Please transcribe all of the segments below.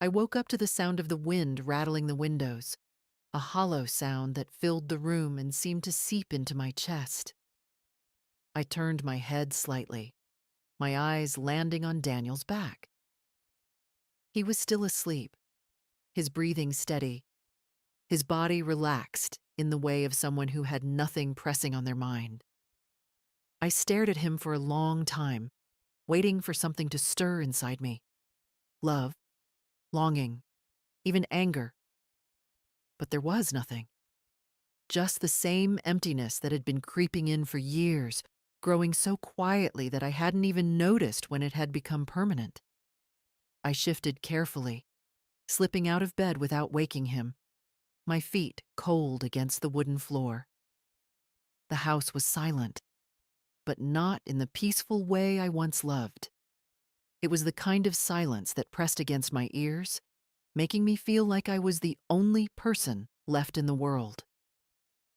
I woke up to the sound of the wind rattling the windows, a hollow sound that filled the room and seemed to seep into my chest. I turned my head slightly, my eyes landing on Daniel's back. He was still asleep, his breathing steady, his body relaxed in the way of someone who had nothing pressing on their mind. I stared at him for a long time, waiting for something to stir inside me. Love, longing, even anger. But there was nothing. Just the same emptiness that had been creeping in for years, growing so quietly that I hadn't even noticed when it had become permanent. I shifted carefully, slipping out of bed without waking him, my feet cold against the wooden floor. The house was silent, but not in the peaceful way I once loved. It was the kind of silence that pressed against my ears, making me feel like I was the only person left in the world.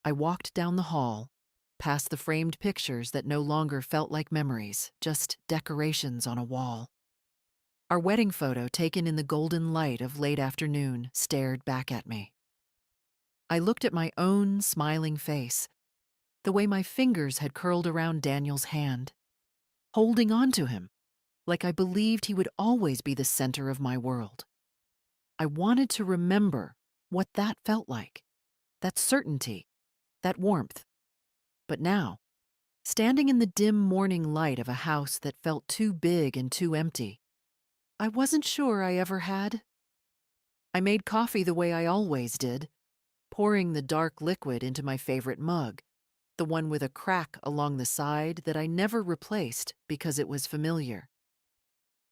I walked down the hall, past the framed pictures that no longer felt like memories, just decorations on a wall. Our wedding photo, taken in the golden light of late afternoon, stared back at me. I looked at my own smiling face, the way my fingers had curled around Daniel's hand, holding on to him, like I believed he would always be the center of my world. I wanted to remember what that felt like, that certainty, that warmth. But now, standing in the dim morning light of a house that felt too big and too empty, I wasn't sure I ever had. I made coffee the way I always did, pouring the dark liquid into my favorite mug, the one with a crack along the side that I never replaced because it was familiar.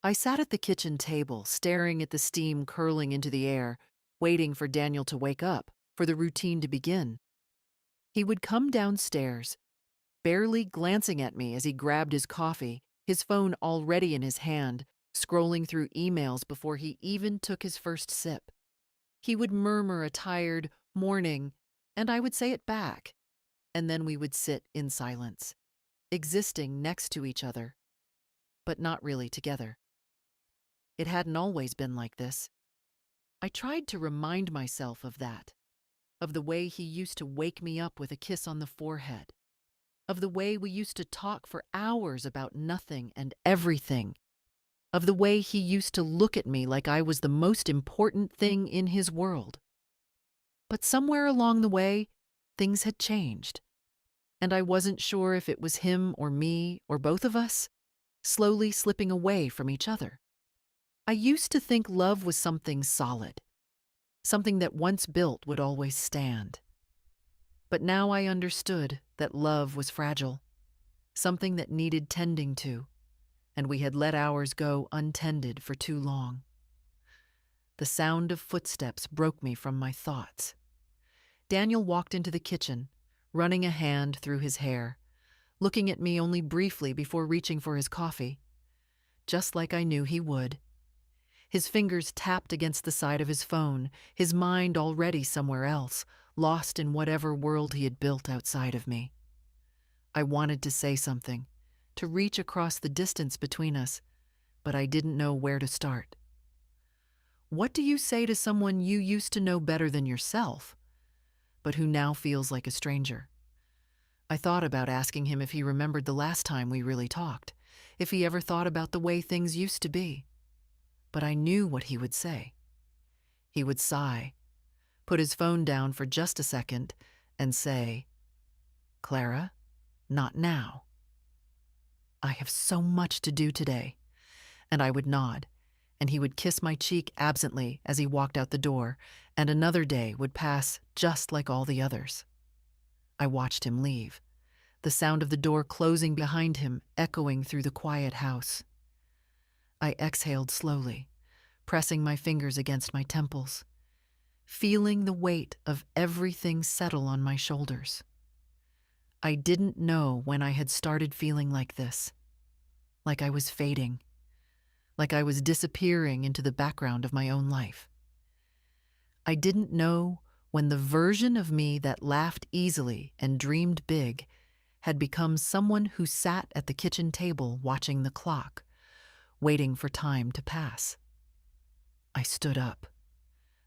I sat at the kitchen table, staring at the steam curling into the air, waiting for Daniel to wake up, for the routine to begin. He would come downstairs, barely glancing at me as he grabbed his coffee, his phone already in his hand, scrolling through emails before he even took his first sip. He would murmur a tired morning, and I would say it back, and then we would sit in silence, existing next to each other, but not really together. It hadn't always been like this. I tried to remind myself of that, of the way he used to wake me up with a kiss on the forehead, of the way we used to talk for hours about nothing and everything, of the way he used to look at me like I was the most important thing in his world. But somewhere along the way, things had changed, and I wasn't sure if it was him or me or both of us, slowly slipping away from each other. I used to think love was something solid, something that once built would always stand. But now I understood that love was fragile, something that needed tending to, and we had let ours go untended for too long. The sound of footsteps broke me from my thoughts. Daniel walked into the kitchen, running a hand through his hair, looking at me only briefly before reaching for his coffee, just like I knew he would. His fingers tapped against the side of his phone, his mind already somewhere else, lost in whatever world he had built outside of me. I wanted to say something, to reach across the distance between us, but I didn't know where to start. What do you say to someone you used to know better than yourself, but who now feels like a stranger? I thought about asking him if he remembered the last time we really talked, if he ever thought about the way things used to be. But I knew what he would say. He would sigh, put his phone down for just a second, and say, "Clara, not now. I have so much to do today." And I would nod, and he would kiss my cheek absently as he walked out the door, and another day would pass just like all the others. I watched him leave, the sound of the door closing behind him echoing through the quiet house. I exhaled slowly, pressing my fingers against my temples, feeling the weight of everything settle on my shoulders. I didn't know when I had started feeling like this, like I was fading, like I was disappearing into the background of my own life. I didn't know when the version of me that laughed easily and dreamed big had become someone who sat at the kitchen table watching the clock, waiting for time to pass. I stood up,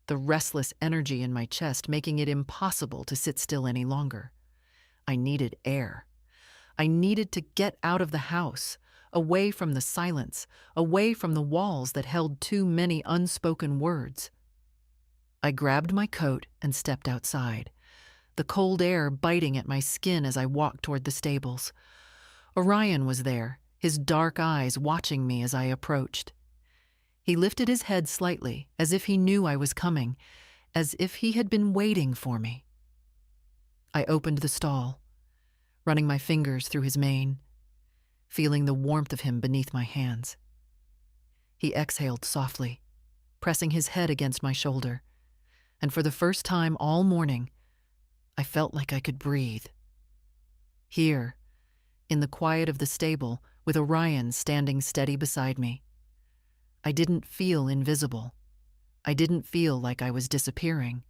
the restless energy in my chest making it impossible to sit still any longer. I needed air. I needed to get out of the house, away from the silence, away from the walls that held too many unspoken words. I grabbed my coat and stepped outside, the cold air biting at my skin as I walked toward the stables. Orion was there, his dark eyes watching me as I approached. He lifted his head slightly, as if he knew I was coming, as if he had been waiting for me. I opened the stall, running my fingers through his mane, feeling the warmth of him beneath my hands. He exhaled softly, pressing his head against my shoulder, and for the first time all morning, I felt like I could breathe. Here, in the quiet of the stable, with Orion standing steady beside me, I didn't feel invisible. I didn't feel like I was disappearing.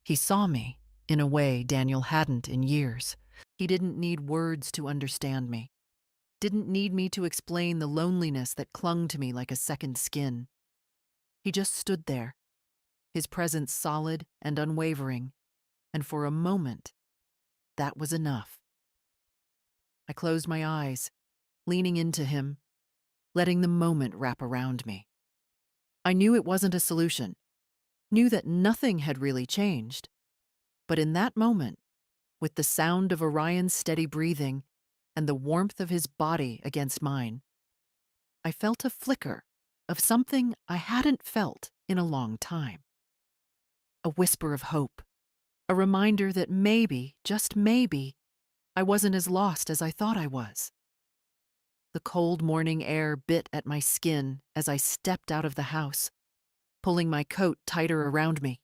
He saw me in a way Daniel hadn't in years. He didn't need words to understand me, didn't need me to explain the loneliness that clung to me like a second skin. He just stood there, his presence solid and unwavering, and for a moment, that was enough. I closed my eyes, leaning into him, letting the moment wrap around me. I knew it wasn't a solution, knew that nothing had really changed, but in that moment, with the sound of Orion's steady breathing and the warmth of his body against mine, I felt a flicker of something I hadn't felt in a long time. A whisper of hope, a reminder that maybe, just maybe, I wasn't as lost as I thought I was. The cold morning air bit at my skin as I stepped out of the house, pulling my coat tighter around me.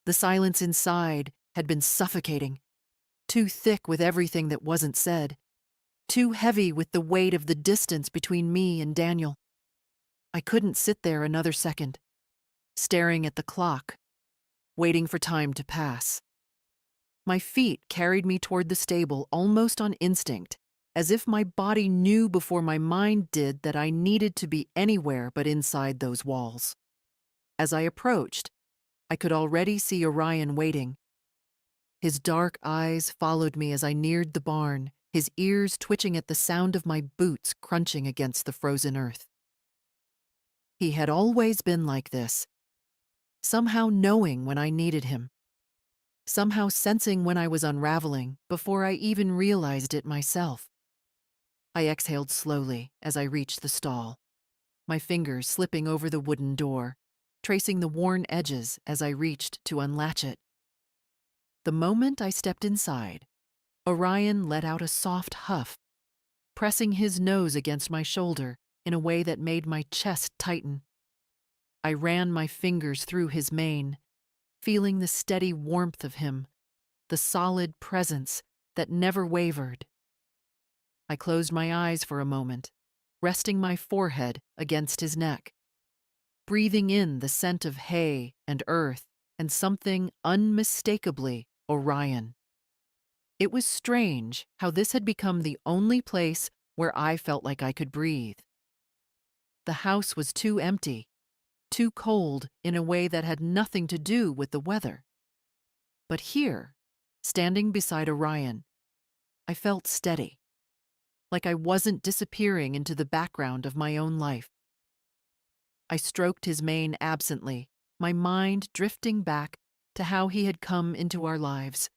The silence inside had been suffocating, too thick with everything that wasn't said, too heavy with the weight of the distance between me and Daniel. I couldn't sit there another second, staring at the clock, waiting for time to pass. My feet carried me toward the stable almost on instinct, as if my body knew before my mind did that I needed to be anywhere but inside those walls. As I approached, I could already see Orion waiting. His dark eyes followed me as I neared the barn, his ears twitching at the sound of my boots crunching against the frozen earth. He had always been like this, somehow knowing when I needed him, somehow sensing when I was unraveling before I even realized it myself. I exhaled slowly as I reached the stall, my fingers slipping over the wooden door, tracing the worn edges as I reached to unlatch it. The moment I stepped inside, Orion let out a soft huff, pressing his nose against my shoulder in a way that made my chest tighten. I ran my fingers through his mane, feeling the steady warmth of him, the solid presence that never wavered. I closed my eyes for a moment, resting my forehead against his neck, breathing in the scent of hay and earth and something unmistakably Orion. It was strange how this had become the only place where I felt like I could breathe. The house was too empty, too cold in a way that had nothing to do with the weather. But here, standing beside Orion, I felt steady, like I wasn't disappearing into the background of my own life. I stroked his mane absently, my mind drifting back to how he had come into our lives.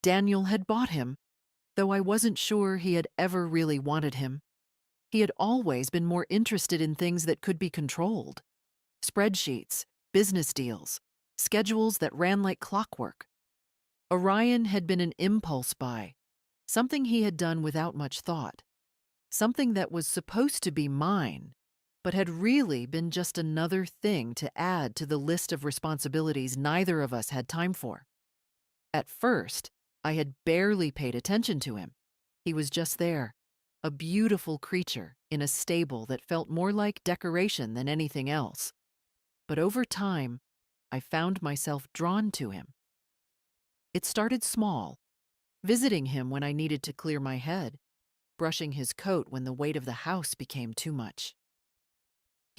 Daniel had bought him, though I wasn't sure he had ever really wanted him. He had always been more interested in things that could be controlled. Spreadsheets, business deals, schedules that ran like clockwork. Orion had been an impulse buy, something he had done without much thought, something that was supposed to be mine, but had really been just another thing to add to the list of responsibilities neither of us had time for. At first, I had barely paid attention to him. He was just there, a beautiful creature in a stable that felt more like decoration than anything else. But over time, I found myself drawn to him. It started small, visiting him when I needed to clear my head, brushing his coat when the weight of the house became too much.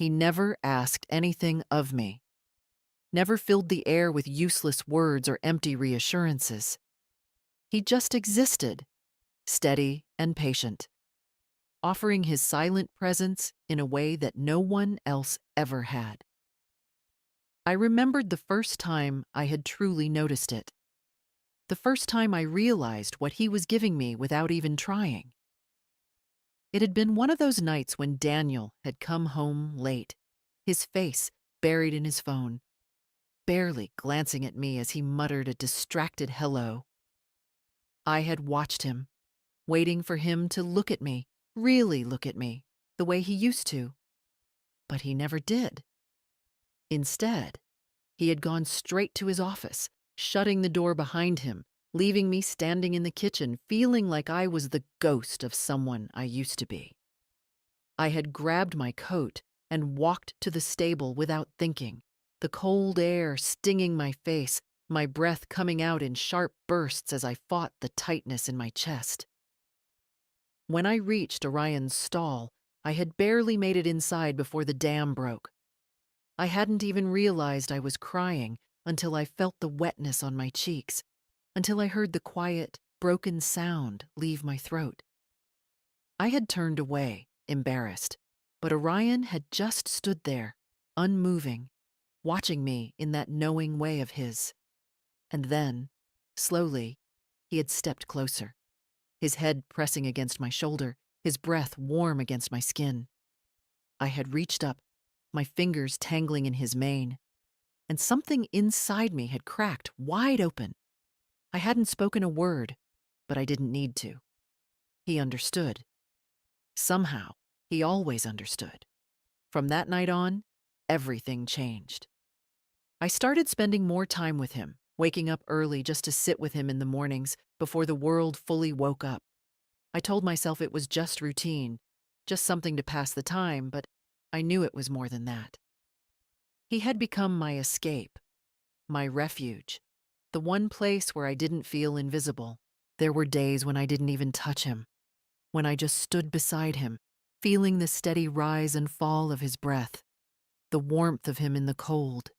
He never asked anything of me, never filled the air with useless words or empty reassurances. He just existed, steady and patient, offering his silent presence in a way that no one else ever had. I remembered the first time I had truly noticed it, the first time I realized what he was giving me without even trying. It had been one of those nights when Daniel had come home late, his face buried in his phone, barely glancing at me as he muttered a distracted hello. I had watched him, waiting for him to look at me, really look at me, the way he used to. But he never did. Instead, he had gone straight to his office, shutting the door behind him, leaving me standing in the kitchen, feeling like I was the ghost of someone I used to be. I had grabbed my coat and walked to the stable without thinking, the cold air stinging my face, my breath coming out in sharp bursts as I fought the tightness in my chest. When I reached Orion's stall, I had barely made it inside before the dam broke. I hadn't even realized I was crying until I felt the wetness on my cheeks, until I heard the quiet, broken sound leave my throat. I had turned away, embarrassed, but Orion had just stood there, unmoving, watching me in that knowing way of his. And then, slowly, he had stepped closer, his head pressing against my shoulder, his breath warm against my skin. I had reached up, my fingers tangling in his mane, and something inside me had cracked wide open. I hadn't spoken a word, but I didn't need to. He understood. Somehow, he always understood. From that night on, everything changed. I started spending more time with him, waking up early just to sit with him in the mornings before the world fully woke up. I told myself it was just routine, just something to pass the time, but I knew it was more than that. He had become my escape, my refuge, the one place where I didn't feel invisible. There were days when I didn't even touch him, when I just stood beside him, feeling the steady rise and fall of his breath, the warmth of him in the cold,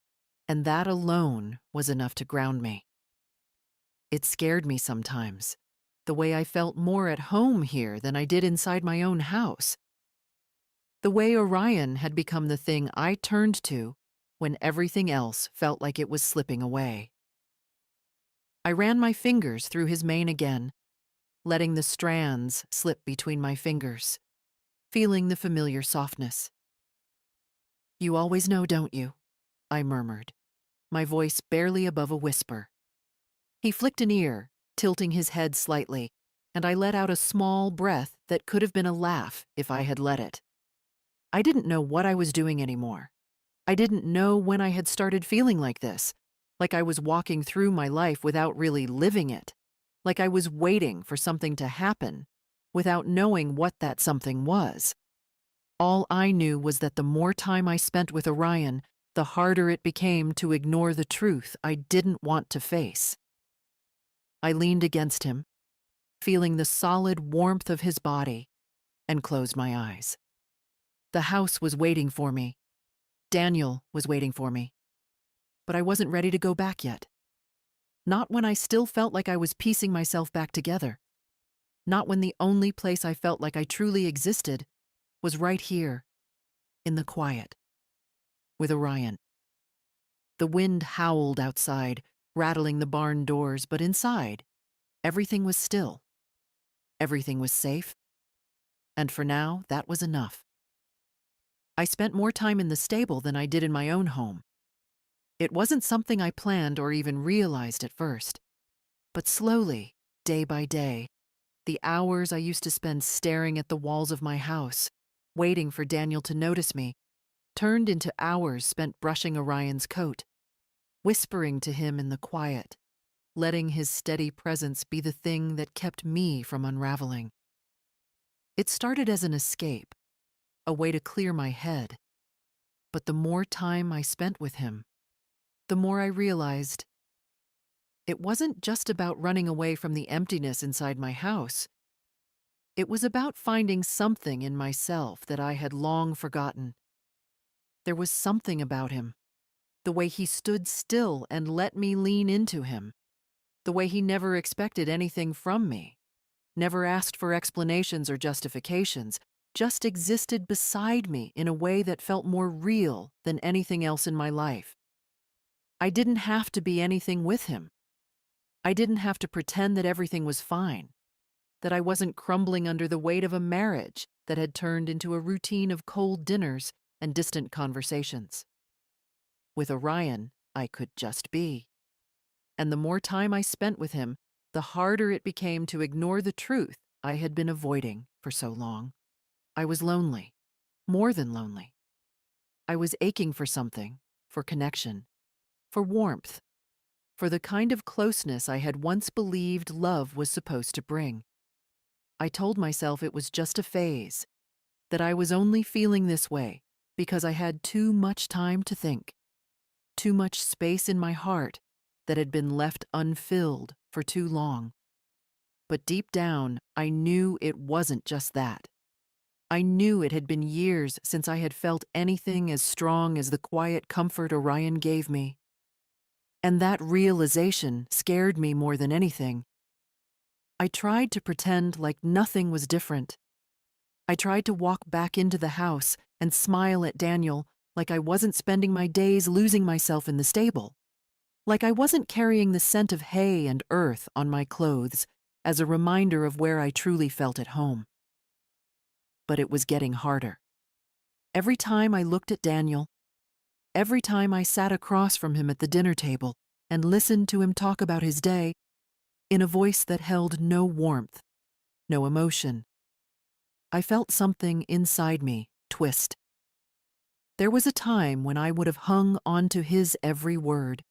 and that alone was enough to ground me. It scared me sometimes, the way I felt more at home here than I did inside my own house. The way Orion had become the thing I turned to when everything else felt like it was slipping away. I ran my fingers through his mane again, letting the strands slip between my fingers, feeling the familiar softness. "You always know, don't you?" I murmured, my voice barely above a whisper. He flicked an ear, tilting his head slightly, and I let out a small breath that could have been a laugh if I had let it. I didn't know what I was doing anymore. I didn't know when I had started feeling like this, like I was walking through my life without really living it, like I was waiting for something to happen without knowing what that something was. All I knew was that the more time I spent with Orion, the harder it became to ignore the truth I didn't want to face. I leaned against him, feeling the solid warmth of his body, and closed my eyes. The house was waiting for me. Daniel was waiting for me. But I wasn't ready to go back yet. Not when I still felt like I was piecing myself back together. Not when the only place I felt like I truly existed was right here, in the quiet, with Orion. The wind howled outside, rattling the barn doors, but inside, everything was still. Everything was safe. And for now, that was enough. I spent more time in the stable than I did in my own home. It wasn't something I planned or even realized at first. But slowly, day by day, the hours I used to spend staring at the walls of my house, waiting for Daniel to notice me, turned into hours spent brushing Orion's coat, whispering to him in the quiet, letting his steady presence be the thing that kept me from unraveling. It started as an escape, a way to clear my head. But the more time I spent with him, the more I realized it wasn't just about running away from the emptiness inside my house. It was about finding something in myself that I had long forgotten. There was something about him, the way he stood still and let me lean into him, the way he never expected anything from me, never asked for explanations or justifications, just existed beside me in a way that felt more real than anything else in my life. I didn't have to be anything with him. I didn't have to pretend that everything was fine, that I wasn't crumbling under the weight of a marriage that had turned into a routine of cold dinners and distant conversations. With Orion, I could just be. And the more time I spent with him, the harder it became to ignore the truth I had been avoiding for so long. I was lonely, more than lonely. I was aching for something, for connection, for warmth, for the kind of closeness I had once believed love was supposed to bring. I told myself it was just a phase, that I was only feeling this way because I had too much time to think, too much space in my heart that had been left unfilled for too long. But deep down, I knew it wasn't just that. I knew it had been years since I had felt anything as strong as the quiet comfort Orion gave me. And that realization scared me more than anything. I tried to pretend like nothing was different. I tried to walk back into the house and smile at Daniel like I wasn't spending my days losing myself in the stable, like I wasn't carrying the scent of hay and earth on my clothes as a reminder of where I truly felt at home. But it was getting harder. Every time I looked at Daniel, every time I sat across from him at the dinner table and listened to him talk about his day, in a voice that held no warmth, no emotion, I felt something inside me twist. There was a time when I would have hung onto his every word.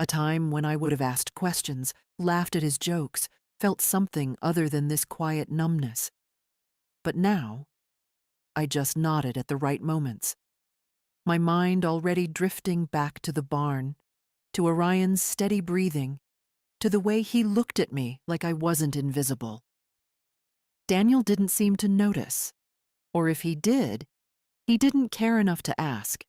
A time when I would have asked questions, laughed at his jokes, felt something other than this quiet numbness. But now, I just nodded at the right moments, my mind already drifting back to the barn, to Orion's steady breathing, to the way he looked at me like I wasn't invisible. Daniel didn't seem to notice, or if he did, he didn't care enough to ask.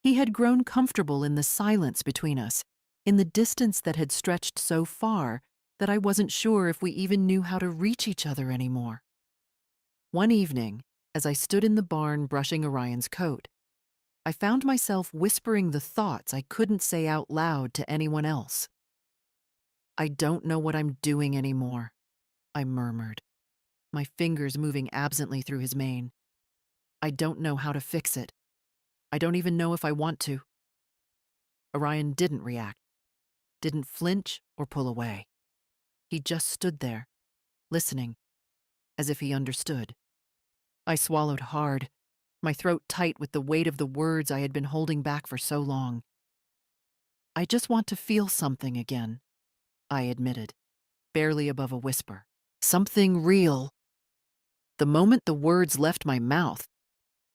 He had grown comfortable in the silence between us, in the distance that had stretched so far that I wasn't sure if we even knew how to reach each other anymore. One evening, as I stood in the barn brushing Orion's coat, I found myself whispering the thoughts I couldn't say out loud to anyone else. "I don't know what I'm doing anymore," I murmured, my fingers moving absently through his mane. "I don't know how to fix it. I don't even know if I want to." Orion didn't react, didn't flinch or pull away. He just stood there, listening, as if he understood. I swallowed hard, my throat tight with the weight of the words I had been holding back for so long. "I just want to feel something again," I admitted, barely above a whisper. "Something real." The moment the words left my mouth,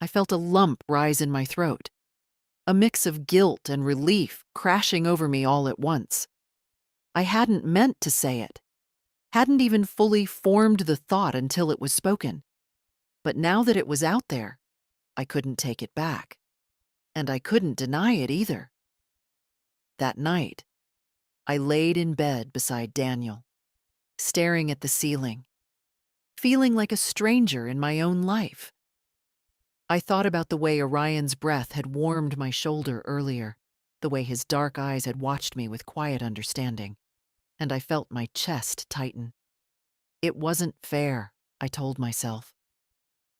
I felt a lump rise in my throat, a mix of guilt and relief crashing over me all at once. I hadn't meant to say it, hadn't even fully formed the thought until it was spoken. But now that it was out there, I couldn't take it back. And I couldn't deny it either. That night, I laid in bed beside Daniel, staring at the ceiling, feeling like a stranger in my own life. I thought about the way Orion's breath had warmed my shoulder earlier, the way his dark eyes had watched me with quiet understanding, and I felt my chest tighten. It wasn't fair, I told myself.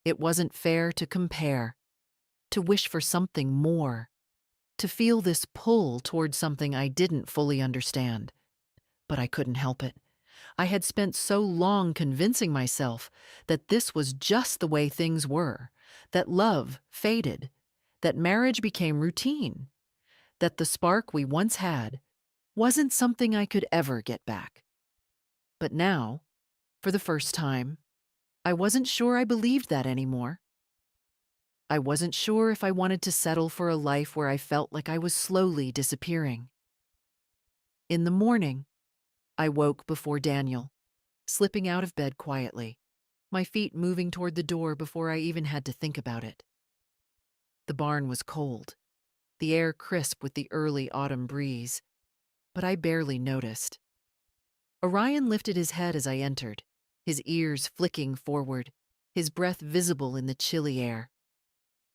It wasn't fair to compare, to wish for something more, to feel this pull toward something I didn't fully understand. But I couldn't help it. I had spent so long convincing myself that this was just the way things were, that love faded, that marriage became routine, that the spark we once had wasn't something I could ever get back. But now, for the first time, I wasn't sure I believed that anymore. I wasn't sure if I wanted to settle for a life where I felt like I was slowly disappearing. In the morning, I woke before Daniel, slipping out of bed quietly, my feet moving toward the door before I even had to think about it. The barn was cold, the air crisp with the early autumn breeze, but I barely noticed. Orion lifted his head as I entered, his ears flicking forward, his breath visible in the chilly air.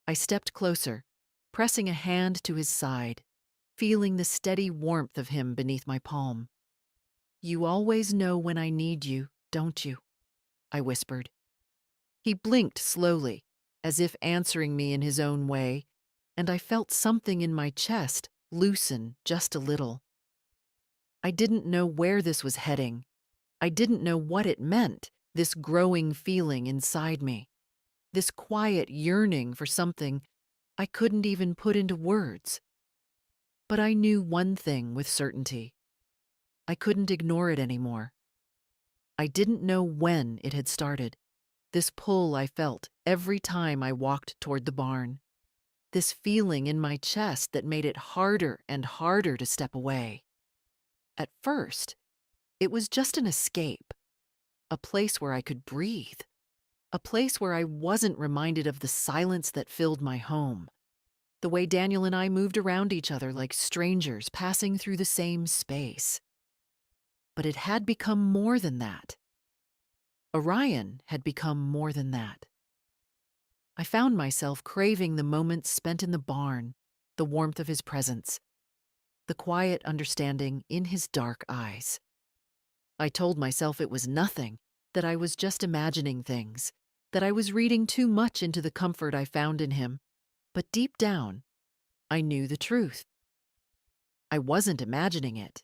I stepped closer, pressing a hand to his side, feeling the steady warmth of him beneath my palm. "You always know when I need you, don't you?" I whispered. He blinked slowly, as if answering me in his own way, and I felt something in my chest loosen just a little. I didn't know where this was heading. I didn't know what it meant, this growing feeling inside me, this quiet yearning for something I couldn't even put into words. But I knew one thing with certainty. I couldn't ignore it anymore. I didn't know when it had started, this pull I felt every time I walked toward the barn, this feeling in my chest that made it harder and harder to step away. At first, it was just an escape, a place where I could breathe, a place where I wasn't reminded of the silence that filled my home, the way Daniel and I moved around each other like strangers passing through the same space. But it had become more than that. Orion had become more than that. I found myself craving the moments spent in the barn, the warmth of his presence, the quiet understanding in his dark eyes. I told myself it was nothing, that I was just imagining things, that I was reading too much into the comfort I found in him. But deep down, I knew the truth. I wasn't imagining it.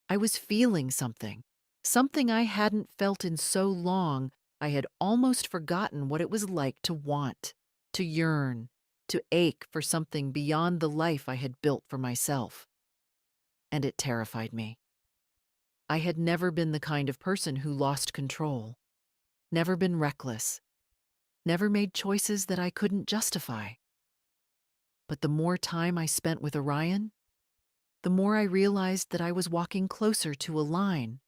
I was feeling something, something I hadn't felt in so long I had almost forgotten what it was like to want, to yearn, to ache for something beyond the life I had built for myself. And it terrified me. I had never been the kind of person who lost control, never been reckless, never made choices that I couldn't justify. But the more time I spent with Orion, the more I realized that I was walking closer to a line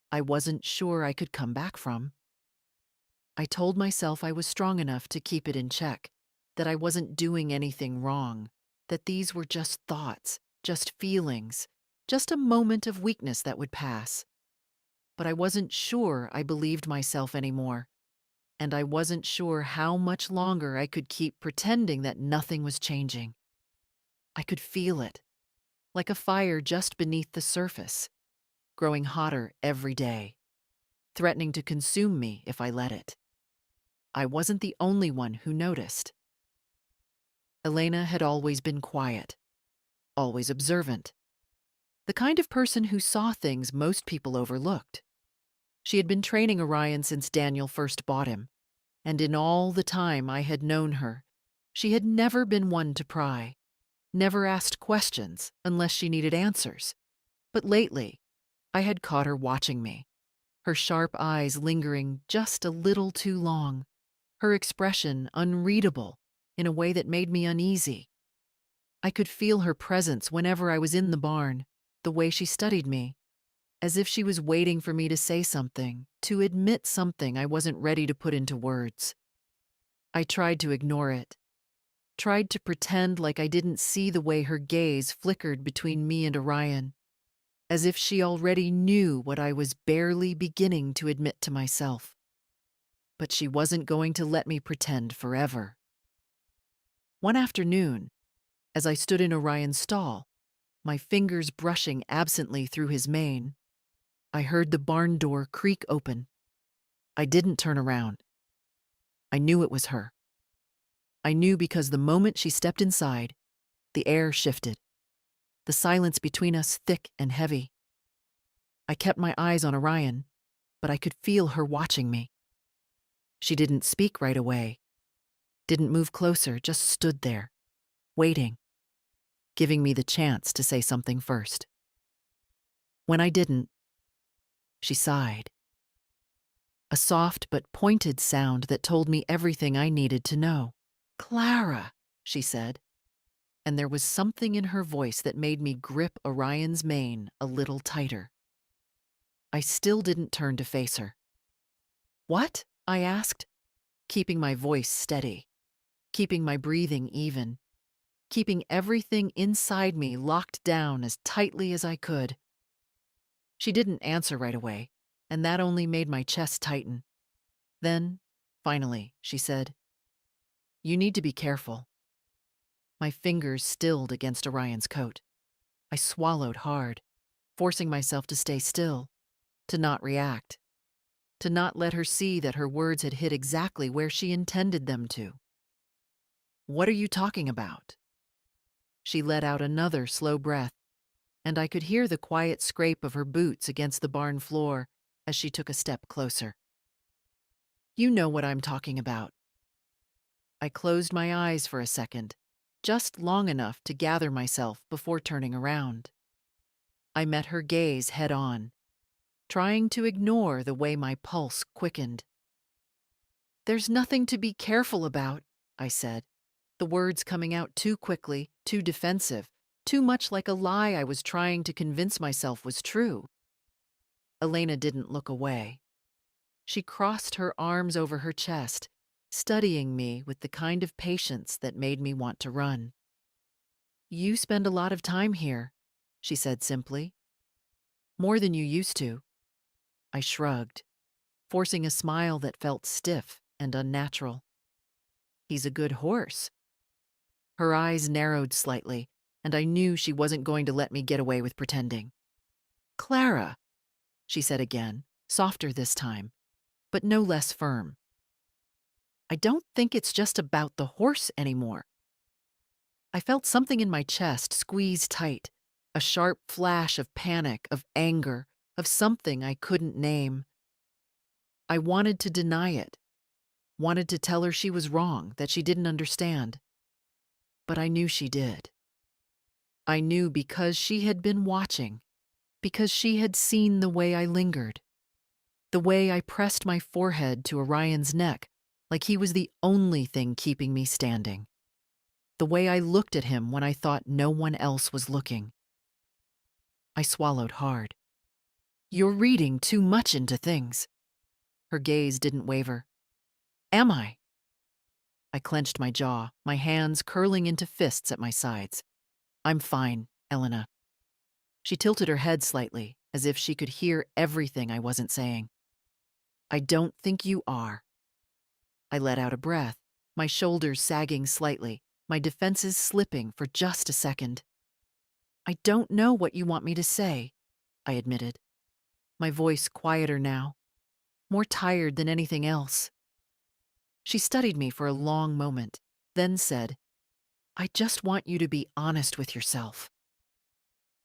I wasn't sure I could come back from. I told myself I was strong enough to keep it in check, that I wasn't doing anything wrong, that these were just thoughts, just feelings, just a moment of weakness that would pass. But I wasn't sure I believed myself anymore, and I wasn't sure how much longer I could keep pretending that nothing was changing. I could feel it, like a fire just beneath the surface, growing hotter every day, threatening to consume me if I let it. I wasn't the only one who noticed. Elena had always been quiet, always observant, the kind of person who saw things most people overlooked. She had been training Orion since Daniel first bought him, and in all the time I had known her, she had never been one to pry, never asked questions unless she needed answers. But lately, I had caught her watching me, her sharp eyes lingering just a little too long, her expression unreadable in a way that made me uneasy. I could feel her presence whenever I was in the barn, the way she studied me, as if she was waiting for me to say something, to admit something I wasn't ready to put into words. I tried to ignore it, tried to pretend like I didn't see the way her gaze flickered between me and Orion, as if she already knew what I was barely beginning to admit to myself. But she wasn't going to let me pretend forever. One afternoon, as I stood in Orion's stall, my fingers brushing absently through his mane, I heard the barn door creak open. I didn't turn around. I knew it was her. I knew because the moment she stepped inside, the air shifted, the silence between us thick and heavy. I kept my eyes on Orion, but I could feel her watching me. She didn't speak right away, didn't move closer, just stood there, waiting, giving me the chance to say something first. When I didn't, she sighed. A soft but pointed sound that told me everything I needed to know. "Clara," she said, and there was something in her voice that made me grip Orion's mane a little tighter. I still didn't turn to face her. "What?" I asked, keeping my voice steady, keeping my breathing even, keeping everything inside me locked down as tightly as I could. She didn't answer right away, and that only made my chest tighten. Then, finally, she said, "You need to be careful." My fingers stilled against Orion's coat. I swallowed hard, forcing myself to stay still, to not react, to not let her see that her words had hit exactly where she intended them to. "What are you talking about?" She let out another slow breath, and I could hear the quiet scrape of her boots against the barn floor as she took a step closer. "You know what I'm talking about." I closed my eyes for a second, just long enough to gather myself before turning around. I met her gaze head on, trying to ignore the way my pulse quickened. "There's nothing to be careful about," I said, the words coming out too quickly, too defensive, too much like a lie I was trying to convince myself was true. Elena didn't look away. She crossed her arms over her chest, studying me with the kind of patience that made me want to run. "You spend a lot of time here," she said simply. "More than you used to." I shrugged, forcing a smile that felt stiff and unnatural. "He's a good horse." Her eyes narrowed slightly, and I knew she wasn't going to let me get away with pretending. "Clara," she said again, softer this time, but no less firm. "I don't think it's just about the horse anymore." I felt something in my chest squeeze tight, a sharp flash of panic, of anger, of something I couldn't name. I wanted to deny it, wanted to tell her she was wrong, that she didn't understand. But I knew she did. I knew because she had been watching, because she had seen the way I lingered, the way I pressed my forehead to Orion's neck like he was the only thing keeping me standing, the way I looked at him when I thought no one else was looking. I swallowed hard. "You're reading too much into things." Her gaze didn't waver. "Am I?" I clenched my jaw, my hands curling into fists at my sides. "I'm fine, Elena." She tilted her head slightly, as if she could hear everything I wasn't saying. "I don't think you are." I let out a breath, my shoulders sagging slightly, my defenses slipping for just a second. "I don't know what you want me to say," I admitted, my voice quieter now, more tired than anything else. She studied me for a long moment, then said, "I just want you to be honest with yourself."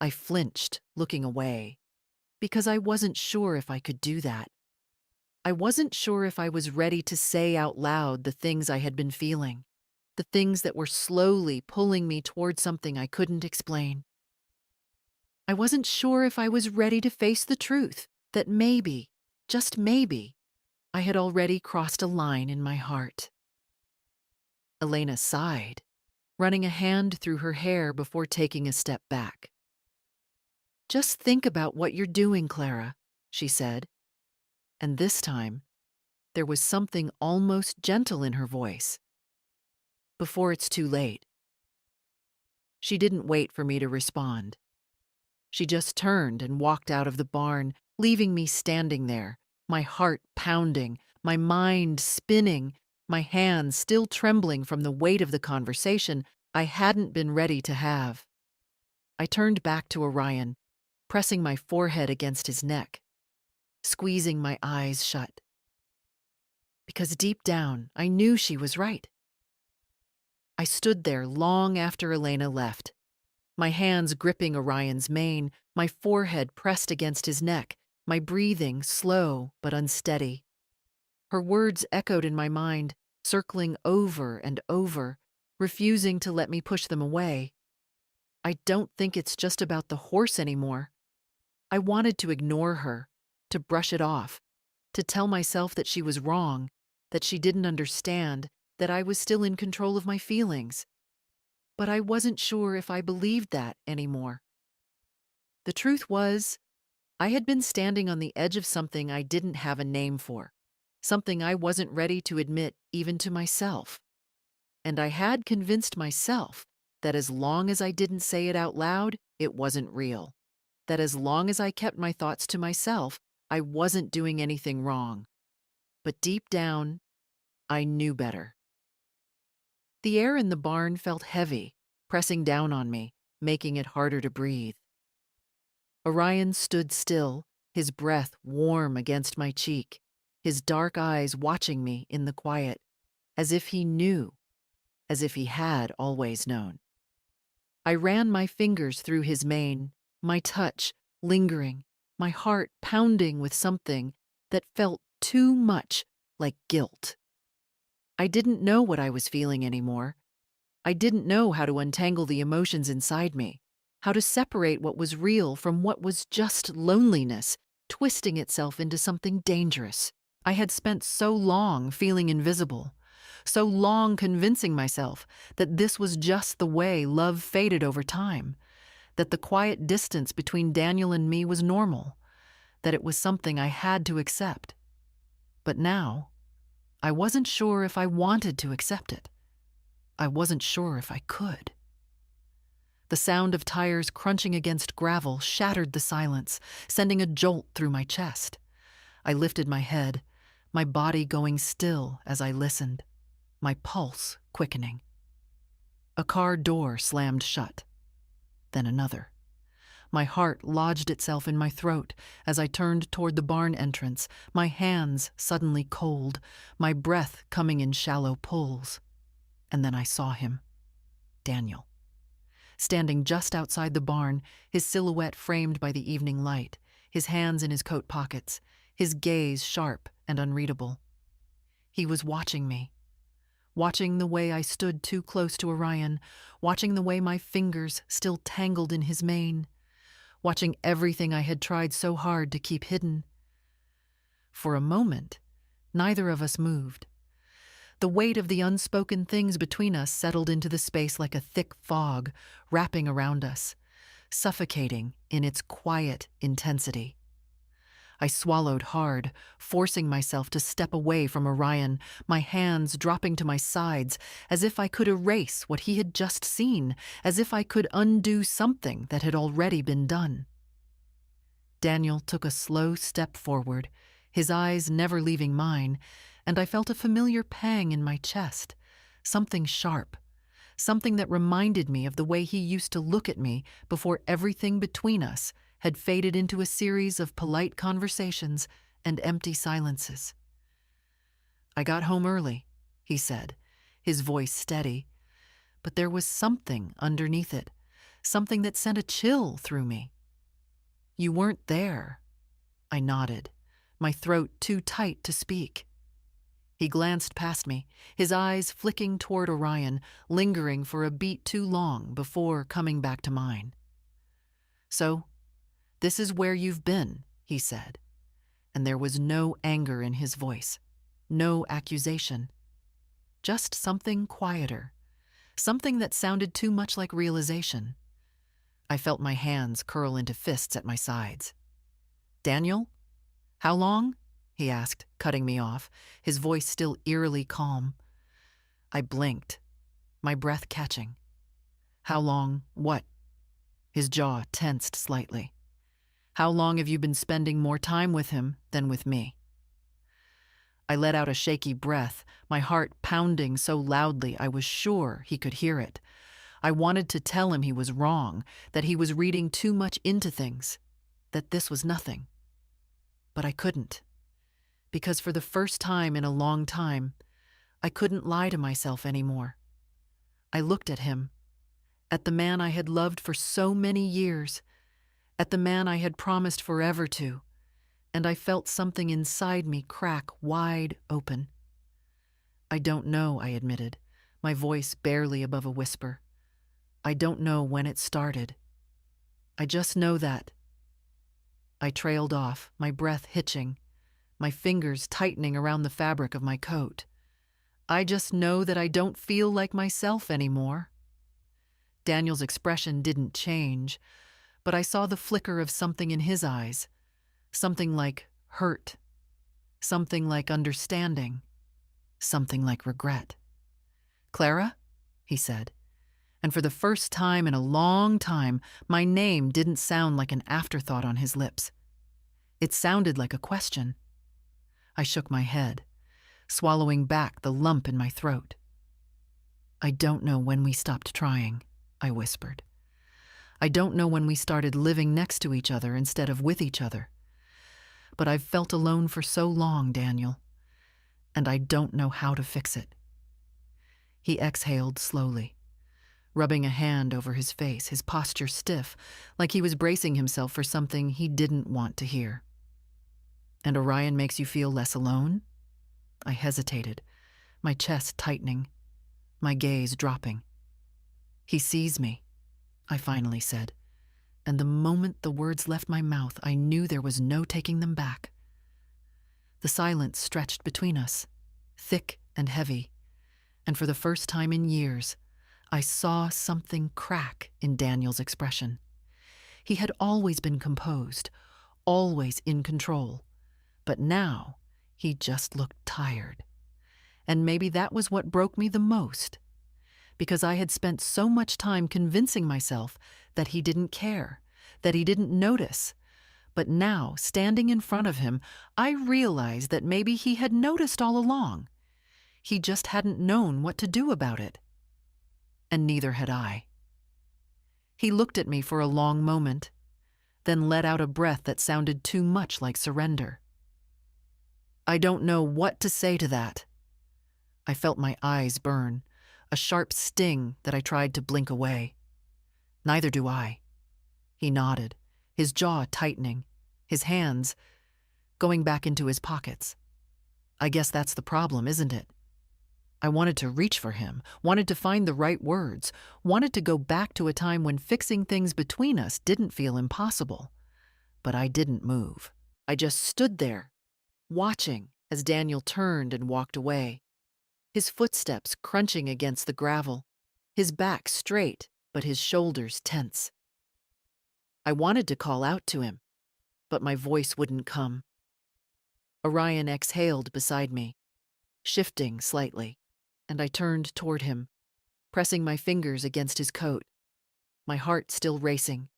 I flinched, looking away, because I wasn't sure if I could do that. I wasn't sure if I was ready to say out loud the things I had been feeling, the things that were slowly pulling me toward something I couldn't explain. I wasn't sure if I was ready to face the truth that maybe, just maybe, I had already crossed a line in my heart. Elena sighed, running a hand through her hair before taking a step back. "Just think about what you're doing, Clara," she said, and this time, there was something almost gentle in her voice. "Before it's too late." She didn't wait for me to respond. She just turned and walked out of the barn, leaving me standing there, my heart pounding, my mind spinning, my hands still trembling from the weight of the conversation I hadn't been ready to have. I turned back to Orion, pressing my forehead against his neck, squeezing my eyes shut. Because deep down, I knew she was right. I stood there long after Elena left, my hands gripping Orion's mane, my forehead pressed against his neck, my breathing slow but unsteady. Her words echoed in my mind, circling over and over, refusing to let me push them away. I don't think it's just about the horse anymore. I wanted to ignore her, to brush it off, to tell myself that she was wrong, that she didn't understand, that I was still in control of my feelings. But I wasn't sure if I believed that anymore. The truth was, I had been standing on the edge of something I didn't have a name for, something I wasn't ready to admit even to myself. And I had convinced myself that as long as I didn't say it out loud, it wasn't real. That as long as I kept my thoughts to myself, I wasn't doing anything wrong. But deep down, I knew better. The air in the barn felt heavy, pressing down on me, making it harder to breathe. Orion stood still, his breath warm against my cheek, his dark eyes watching me in the quiet, as if he knew, as if he had always known. I ran my fingers through his mane, my touch lingering, my heart pounding with something that felt too much like guilt. I didn't know what I was feeling anymore. I didn't know how to untangle the emotions inside me, how to separate what was real from what was just loneliness, twisting itself into something dangerous. I had spent so long feeling invisible, so long convincing myself that this was just the way love faded over time, that the quiet distance between Daniel and me was normal, that it was something I had to accept. But now, I wasn't sure if I wanted to accept it. I wasn't sure if I could. The sound of tires crunching against gravel shattered the silence, sending a jolt through my chest. I lifted my head, my body going still as I listened, my pulse quickening. A car door slammed shut, then another. My heart lodged itself in my throat as I turned toward the barn entrance, my hands suddenly cold, my breath coming in shallow pulls. And then I saw him, Daniel, standing just outside the barn, his silhouette framed by the evening light, his hands in his coat pockets, his gaze sharp and unreadable. He was watching me, watching the way I stood too close to Orion, watching the way my fingers still tangled in his mane, watching everything I had tried so hard to keep hidden. For a moment, neither of us moved. The weight of the unspoken things between us settled into the space like a thick fog, wrapping around us, suffocating in its quiet intensity. I swallowed hard, forcing myself to step away from Orion, my hands dropping to my sides, as if I could erase what he had just seen, as if I could undo something that had already been done. Daniel took a slow step forward, his eyes never leaving mine, and I felt a familiar pang in my chest, something sharp, something that reminded me of the way he used to look at me before everything between us had faded into a series of polite conversations and empty silences. "I got home early," he said, his voice steady, but there was something underneath it, something that sent a chill through me. "You weren't there." I nodded, my throat too tight to speak. He glanced past me, his eyes flicking toward Orion, lingering for a beat too long before coming back to mine. "So, this is where you've been," he said, and there was no anger in his voice, no accusation, just something quieter, something that sounded too much like realization. I felt my hands curl into fists at my sides. "Daniel? How long?" he asked, cutting me off, his voice still eerily calm. I blinked, my breath catching. "How long what?" His jaw tensed slightly. "How long have you been spending more time with him than with me?" I let out a shaky breath, my heart pounding so loudly I was sure he could hear it. I wanted to tell him he was wrong, that he was reading too much into things, that this was nothing. But I couldn't. Because for the first time in a long time, I couldn't lie to myself anymore. I looked at him, at the man I had loved for so many years, at the man I had promised forever to, and I felt something inside me crack wide open. "I don't know," I admitted, my voice barely above a whisper. "I don't know when it started. I just know that." I trailed off, my breath hitching, my fingers tightening around the fabric of my coat. "I just know that I don't feel like myself anymore." Daniel's expression didn't change, but I saw the flicker of something in his eyes, something like hurt, something like understanding, something like regret. "Clara?" he said. And for the first time in a long time, my name didn't sound like an afterthought on his lips. It sounded like a question. I shook my head, swallowing back the lump in my throat. I don't know when we stopped trying, I whispered. I don't know when we started living next to each other instead of with each other. But I've felt alone for so long, Daniel, and I don't know how to fix it. He exhaled slowly, rubbing a hand over his face, his posture stiff, like he was bracing himself for something he didn't want to hear. And Orion makes you feel less alone? I hesitated, my chest tightening, my gaze dropping. He sees me, I finally said, and the moment the words left my mouth, I knew there was no taking them back. The silence stretched between us, thick and heavy, and for the first time in years, I saw something crack in Daniel's expression. He had always been composed, always in control, but now he just looked tired. And maybe that was what broke me the most, because I had spent so much time convincing myself that he didn't care, that he didn't notice. But now, standing in front of him, I realized that maybe he had noticed all along. He just hadn't known what to do about it. And neither had I. He looked at me for a long moment, then let out a breath that sounded too much like surrender. I don't know what to say to that. I felt my eyes burn, a sharp sting that I tried to blink away. Neither do I. He nodded, his jaw tightening, his hands going back into his pockets. I guess that's the problem, isn't it? I wanted to reach for him, wanted to find the right words, wanted to go back to a time when fixing things between us didn't feel impossible. But I didn't move. I just stood there, watching as Daniel turned and walked away, his footsteps crunching against the gravel, his back straight but his shoulders tense. I wanted to call out to him, but my voice wouldn't come. Orion exhaled beside me, shifting slightly, and I turned toward him, pressing my fingers against his coat, my heart still racing,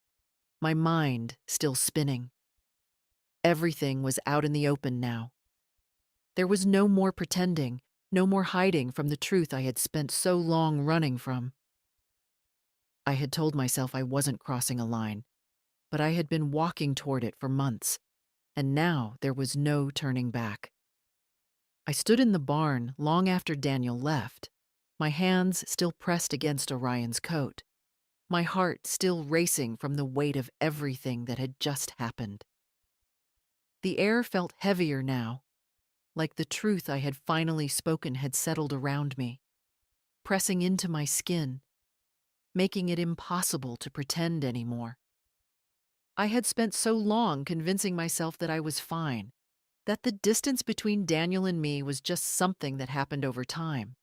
my mind still spinning. Everything was out in the open now. There was no more pretending, no more hiding from the truth I had spent so long running from. I had told myself I wasn't crossing a line, but I had been walking toward it for months, and now there was no turning back. I stood in the barn long after Daniel left, my hands still pressed against Orion's coat, my heart still racing from the weight of everything that had just happened. The air felt heavier now, like the truth I had finally spoken had settled around me, pressing into my skin, making it impossible to pretend anymore. I had spent so long convincing myself that I was fine, that the distance between Daniel and me was just something that happened over time,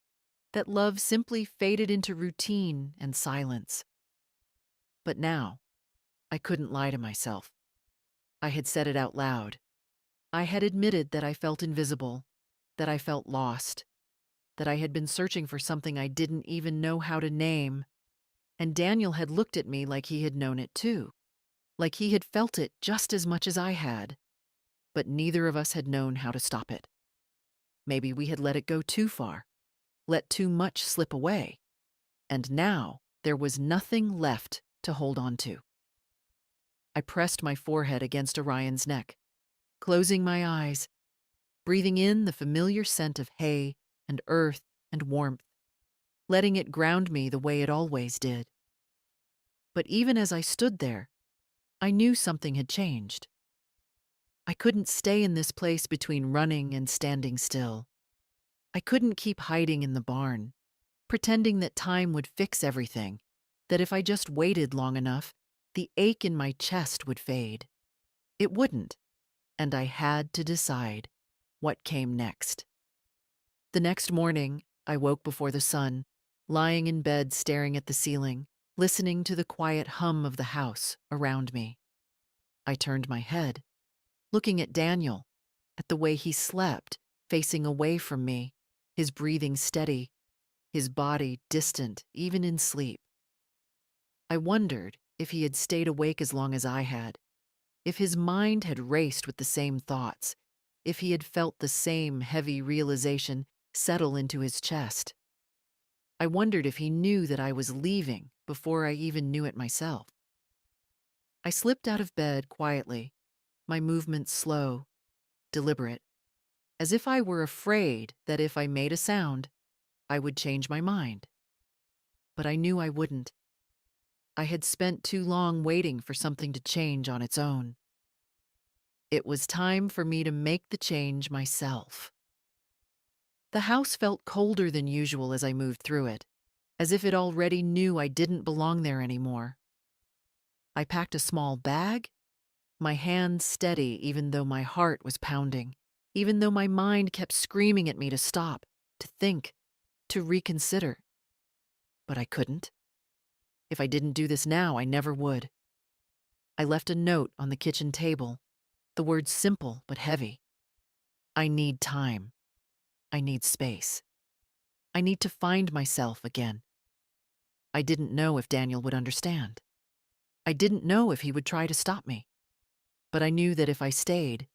that love simply faded into routine and silence. But now, I couldn't lie to myself. I had said it out loud. I had admitted that I felt invisible, that I felt lost, that I had been searching for something I didn't even know how to name, and Daniel had looked at me like he had known it too, like he had felt it just as much as I had, but neither of us had known how to stop it. Maybe we had let it go too far, let too much slip away, and now there was nothing left to hold on to. I pressed my forehead against Orion's neck, closing my eyes, breathing in the familiar scent of hay and earth and warmth, letting it ground me the way it always did. But even as I stood there, I knew something had changed. I couldn't stay in this place between running and standing still. I couldn't keep hiding in the barn, pretending that time would fix everything, that if I just waited long enough, the ache in my chest would fade. It wouldn't, and I had to decide what came next. The next morning, I woke before the sun, lying in bed staring at the ceiling, listening to the quiet hum of the house around me. I turned my head, looking at Daniel, at the way he slept, facing away from me, his breathing steady, his body distant even in sleep. I wondered if he had stayed awake as long as I had, if his mind had raced with the same thoughts, if he had felt the same heavy realization settle into his chest. I wondered if he knew that I was leaving before I even knew it myself. I slipped out of bed quietly, my movements slow, deliberate, as if I were afraid that if I made a sound, I would change my mind. But I knew I wouldn't. I had spent too long waiting for something to change on its own. It was time for me to make the change myself. The house felt colder than usual as I moved through it, as if it already knew I didn't belong there anymore. I packed a small bag, my hands steady even though my heart was pounding, even though my mind kept screaming at me to stop, to think, to reconsider. But I couldn't. If I didn't do this now, I never would. I left a note on the kitchen table, the words simple but heavy. I need time. I need space. I need to find myself again. I didn't know if Daniel would understand. I didn't know if he would try to stop me. But I knew that if I stayed,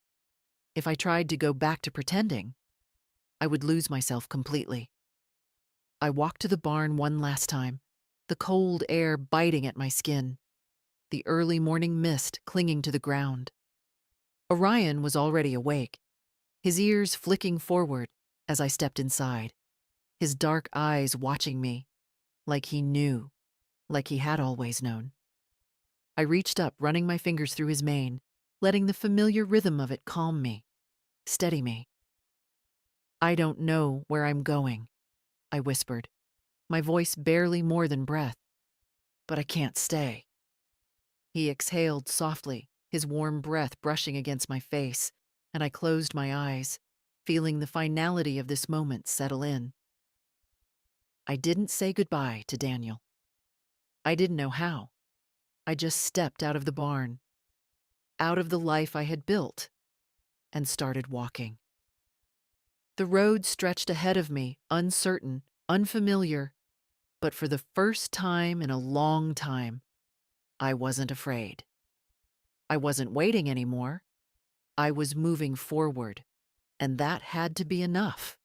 if I tried to go back to pretending, I would lose myself completely. I walked to the barn one last time, the cold air biting at my skin, the early morning mist clinging to the ground. Orion was already awake, his ears flicking forward as I stepped inside, his dark eyes watching me, like he knew, like he had always known. I reached up, running my fingers through his mane, letting the familiar rhythm of it calm me, steady me. I don't know where I'm going, I whispered, my voice barely more than breath. But I can't stay. He exhaled softly, his warm breath brushing against my face, and I closed my eyes, feeling the finality of this moment settle in. I didn't say goodbye to Daniel. I didn't know how. I just stepped out of the barn, out of the life I had built, and started walking. The road stretched ahead of me, uncertain, unfamiliar, but for the first time in a long time, I wasn't afraid. I wasn't waiting anymore. I was moving forward, and that had to be enough.